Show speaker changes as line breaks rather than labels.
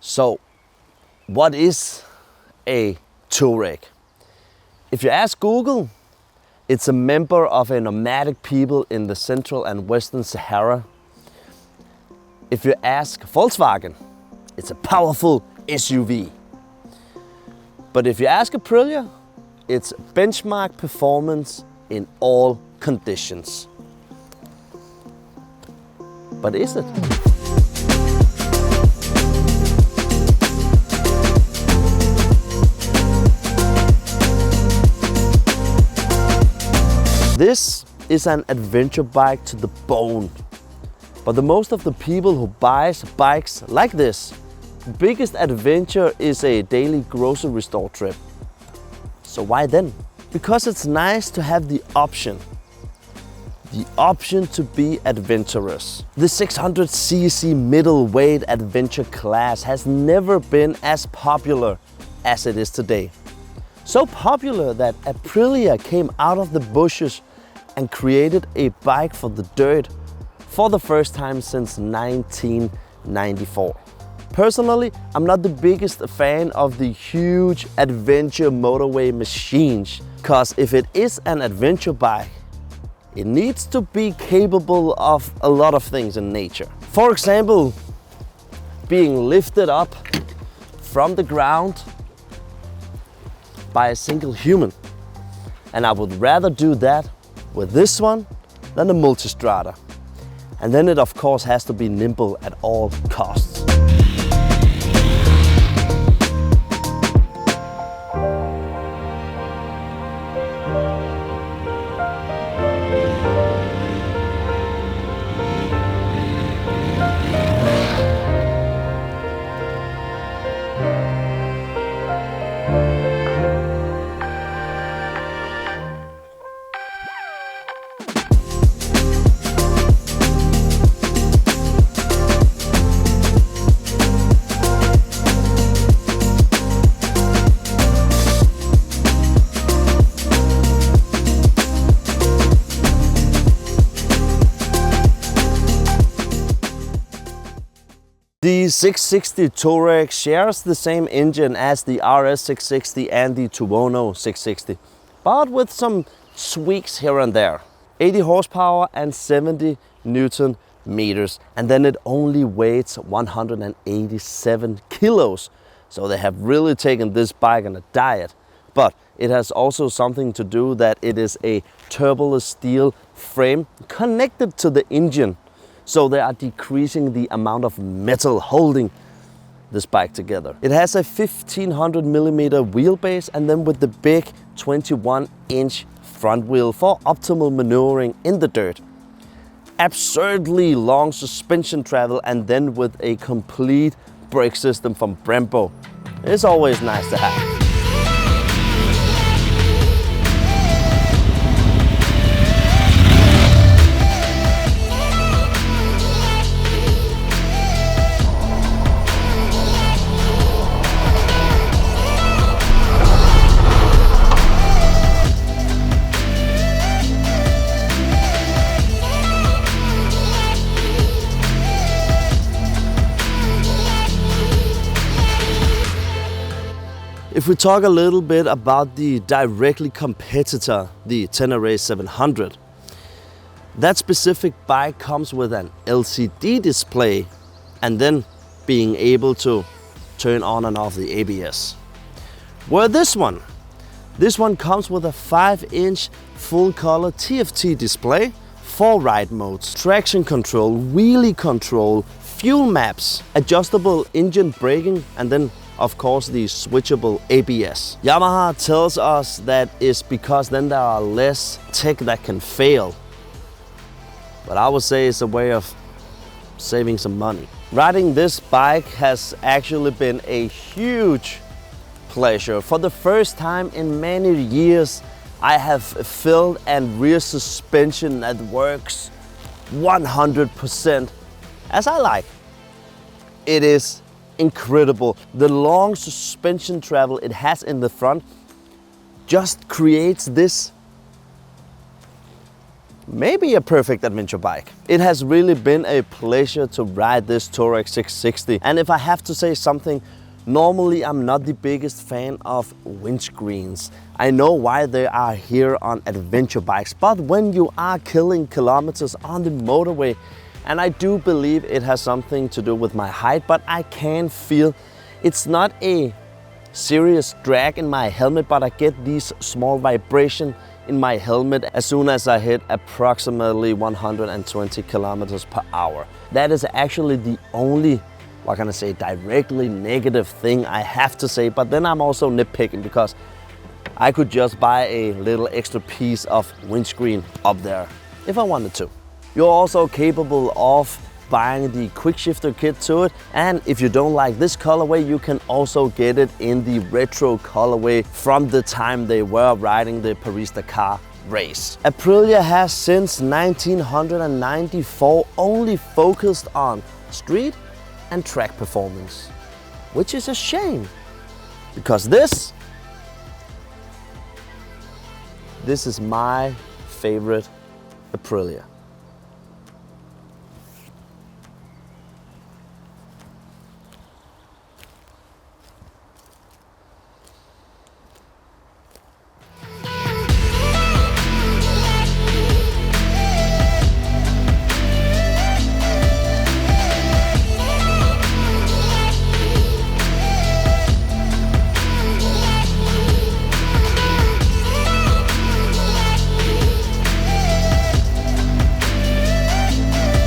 So, what is a Touareg? If you ask Google, it's a member of a nomadic people in the Central and Western Sahara. If you ask Volkswagen, it's a powerful SUV. But if you ask Aprilia, it's benchmark performance in all conditions. But is it? This is an adventure bike to the bone. But the most of the people who buys bikes like this, the biggest adventure is a daily grocery store trip. So why then? Because it's nice to have the option to be adventurous. The 600cc middleweight adventure class has never been as popular as it is today. So popular that Aprilia came out of the bushes and created a bike for the dirt for the first time since 1994. Personally, I'm not the biggest fan of the huge adventure motorway machines, because if it is an adventure bike, it needs to be capable of a lot of things in nature. For example, being lifted up from the ground by a single human. And I would rather do that with this one than the Multistrada. And then it of course has to be nimble at all costs. The 660 Touareg shares the same engine as the RS 660 and the Tuono 660, but with some tweaks here and there. 80 horsepower and 70 Newton meters, and then it only weighs 187 kilos. So they have really taken this bike on a diet. But it has also something to do that it is a tubular steel frame connected to the engine. So they are decreasing the amount of metal holding this bike together. It has a 1500mm wheelbase, and then with the big 21-inch front wheel for optimal maneuvering in the dirt. Absurdly long suspension travel, and then with a complete brake system from Brembo. It's always nice to have. If we talk a little bit about the directly competitor, the Tenere 700, that specific bike comes with an LCD display and then being able to turn on and off the ABS. Where this one comes with a 5-inch full-color TFT display, 4 ride modes, traction control, wheelie control, fuel maps, adjustable engine braking, and then of course the switchable ABS. Yamaha tells us that it's because then there are less tech that can fail. But I would say it's a way of saving some money. Riding this bike has actually been a huge pleasure. For the first time in many years, I have filled and rear suspension that works 100% as I like. It is incredible. The long suspension travel it has in the front just creates this maybe a perfect adventure bike. It has really been a pleasure to ride this Touareg 660. And if I have to say something, normally I'm not the biggest fan of windscreens. I know why they are here on adventure bikes, but when you are killing kilometers on the motorway, and I do believe it has something to do with my height, but I can feel it's not a serious drag in my helmet, but I get these small vibration in my helmet as soon as I hit approximately 120 kilometers per hour. That is actually the only, what can I say, directly negative thing I have to say, but then I'm also nitpicking because I could just buy a little extra piece of windscreen up there if I wanted to. You're also capable of buying the quick shifter kit to it, and if you don't like this colorway, you can also get it in the retro colorway from the time they were riding the Paris-Dakar race. Aprilia has since 1994 only focused on street and track performance, which is a shame, because this is my favorite Aprilia.